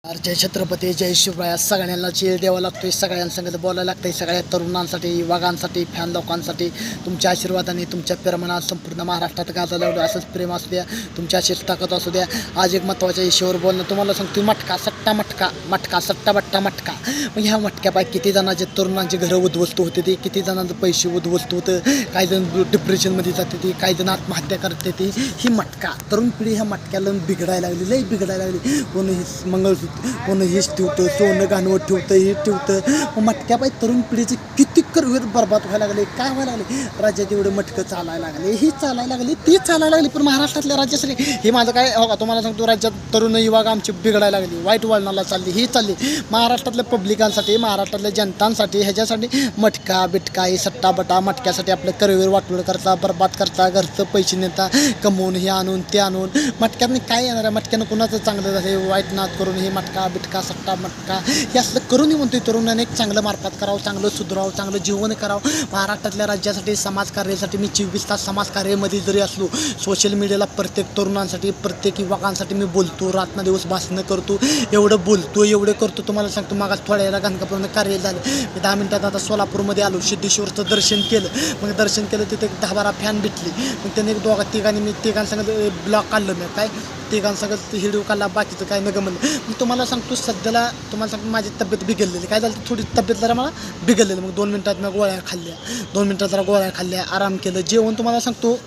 जय छत्रपती जय शिवराय. सगळ्यांना चीर द्यावा लागतोय, सगळ्यांसंगत बोलायला लागतंय. सगळ्या तरुणांसाठी, युवकांसाठी, फॅन लोकांसाठी तुमच्या आशीर्वादाने, तुमच्या प्रेमानं संपूर्ण महाराष्ट्रात गाजं लावलं. असंच प्रेम असू द्या, तुमची अशीच ताकद असू द्या. आज एक महत्त्वाच्या विषयावर बोलणं तुम्हाला सांगतो. मटका सट्टा मटका, मटका सट्टा बट्टा मटका. मग ह्या मटक्यापायी किती जणांचे तरुणांची घरं उद्ध्वस्त होते ती, किती जणांचं पैसे उद्ध्वस्त होतं, काही जण डिप्रेशनमध्ये जाते ती, काही जण आत्महत्या करते ती. ही मटका तरुण पिढी ह्या मटक्याला बिघडायला लागली, लई बिघडायला लागली. कोणी मंगळसूत्र, कोण हेच ठेवतं, सोनं गाणवत ठेवतं, हे ठेवतं. मटक्यापायी तरुण पिढीचे किती करिअर बरबाद व्हायला लागले. काय व्हायला लागले, राज्यात एवढं मटकं चालायला लागले, ही चालायला लागली, ती चालायला लागली. पण महाराष्ट्रातल्या राज्यासाठी हे माझं काय हो का, तुम्हाला सांगतो, राज्यात तरुण युवक आमची बिघडायला लागली, वाईट वळणाला चालली, ही चालली. महाराष्ट्रातल्या पब्लिकांसाठी, महाराष्ट्रातल्या जनतांसाठी, ह्याच्यासाठी मटका बिटका, हे सट्टा बटा, मटक्यासाठी आपलं करिअर वाटवड करता, बरबाद करता, घरचं पैसे नेता, कमवून हे आणून ते आणून. मटक्यानं काय येणार आहे, मटक्यानं कुणाचं चांगलं झालं, वाईट नाद करून हे मटका बिटका सट्टा मटका हे असलं करून म्हणतोय. तरुणाने एक चांगलं मार्फत करावं, चांगलं सुधारावं, चांगलं जीवन करावं. महाराष्ट्रातल्या राज्यासाठी, समाजकार्यासाठी मी 24 तास समाजकार्यामध्ये जरी असलो, सोशल मीडियाला प्रत्येक तरुणांसाठी, प्रत्येक युवकांसाठी मी बोलतो, रात्रदिवस भाषणं करतो. एवढं बोलतो, एवढं करतो. तुम्हाला सांगतो, मागास थोड्या वेळेला गाणगापूरनं कार्य झालं. मी 10 मिनिटात आता सोलापूरमध्ये आलो, सिद्धेश्वरचं दर्शन केलं. मग दर्शन केलं, तिथे 10-12 फॅन भेटली. मग त्याने एक तिघांनी मी तिघांसंग ब्लॉक काढलं. मी काय तिघांसंगत हिडिओ काढला, बाकीचं काय नगं म्हणलं. मग तुम्हाला सांगतो, सध्याला तुम्हाला सांगतो, माझी तब्येत बिघडलेली. काय झालं, थोडी तब्येत जरा मला बिघडलेलं. मग 2 मिनिटात मी गोळ्या खाल्ल्या, 2 मिनिटात जरा गोळ्या खाल्ल्या, आराम केलं. जेवण तुम्हाला सांगतो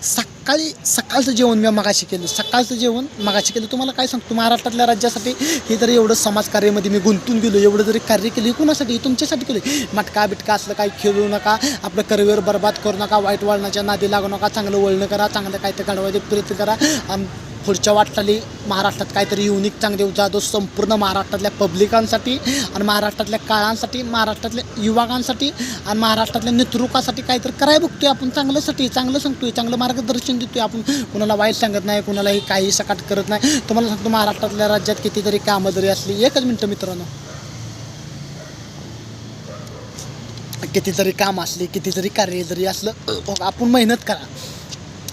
सकाळचं जेवण मी मगाशी केलं, सकाळचं जेवण मगाशी केलं. तुम्हाला काय सांगतो, महाराष्ट्रातल्या राज्यासाठी हे जरी एवढं समाजकार्यामध्ये मी गुंतून गेलो, एवढं जरी कार्य केलं, कुणासाठी, तुमच्यासाठी केलं. मटका बिटका असलं काही खेळू नका, आपलं करिअर बरबाद करू नका, वाईट वळणाच्या नादी लागू नका, चांगलं वळणं करा, चांगलं काय तर घडवायचे प्रयत्न करा. पुढच्या वाटचाली महाराष्ट्रात काहीतरी युनिक चांगले जातो, संपूर्ण महाराष्ट्रातल्या पब्लिकांसाठी आणि महाराष्ट्रातल्या काळांसाठी, महाराष्ट्रातल्या युवकांसाठी आणि महाराष्ट्रातल्या नेतृत्वासाठी काहीतरी करायला बघतोय आपण. चांगल्यासाठी चांगलं सांगतोय, चांगलं मार्गदर्शन देतोय आपण. कुणाला वाईट सांगत नाही, कुणालाही काही सकाट करत नाही. तुम्हाला सांगतो, महाराष्ट्रातल्या राज्यात कितीतरी कामं जरी असली, एकच मिनटं मित्रांनो, कितीतरी काम असले, कितीतरी कार्य जरी असलं, आपण मेहनत करा.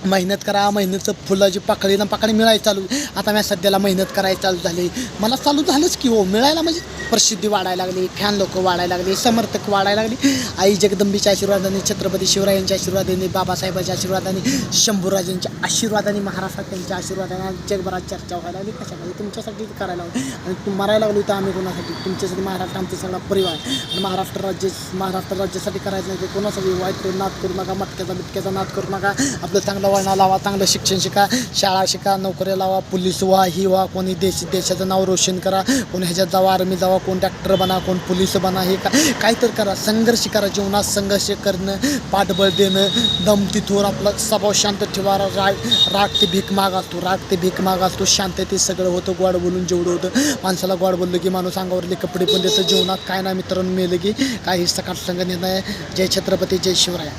मेहनतचं फुलाची पाकळी ना पाकळी मिळायला चालू. आता मी सध्याला मेहनत करायला चालू झाली, मला चालू झालंच की हो मिळायला. म्हणजे प्रसिद्धी वाढायला लागली, फॅन लोक वाढायला लागली, समर्थक वाढायला लागली. आई जगदंबीच्या आशीर्वादाने, छत्रपती शिवरायांच्या आशीर्वादाने, बाबासाहेबांच्या आशीर्वादाने, शंभूराजांच्या आशीर्वादाने, महाराष्ट्रात त्यांच्या आशीर्वादाने जगभरात चर्चा व्हायला लागली. कशासाठी, तुमच्यासाठी करायला लागली. आणि मरायला लागलो तर आम्ही कोणासाठी, तुमच्यासाठी. महाराष्ट्र आमचा सगळा परिवार. आणि महाराष्ट्र राज्यासाठी करायचं नाही, ते कोणासाठी वाईट नाद करू नका, मटक्याचा बिटक्याचा नाद करू नका. आपलं चांगलं वळणा लावा, चांगलं शिक्षण शिका, शाळा शिका, नोकऱ्या लावा, पोलीस व्हा, ही व्हा. कोणी देशाचं नाव रोशन करा, कोणी ह्याच्यात जावा, आर्मी जावा, कोण डॉक्टर बना, कोण पोलीस बना. हे काय तर करा, संघर्ष करा. जीवनात संघर्ष करणं, पाठबळ देणं, दम तिथवर आपला स्वभाव शांत ठेवा. राग ते भीक माग असतो, शांततेत सगळं होतं. गोड बोलून जेवढं होतं, माणसाला गोड बोललं की माणूस अंगावरले कपडे पण देतं. जीवनात काय ना मित्रांनो, मेलं की काही सकाळ संघ नाही. जय छत्रपती जय शिवराय.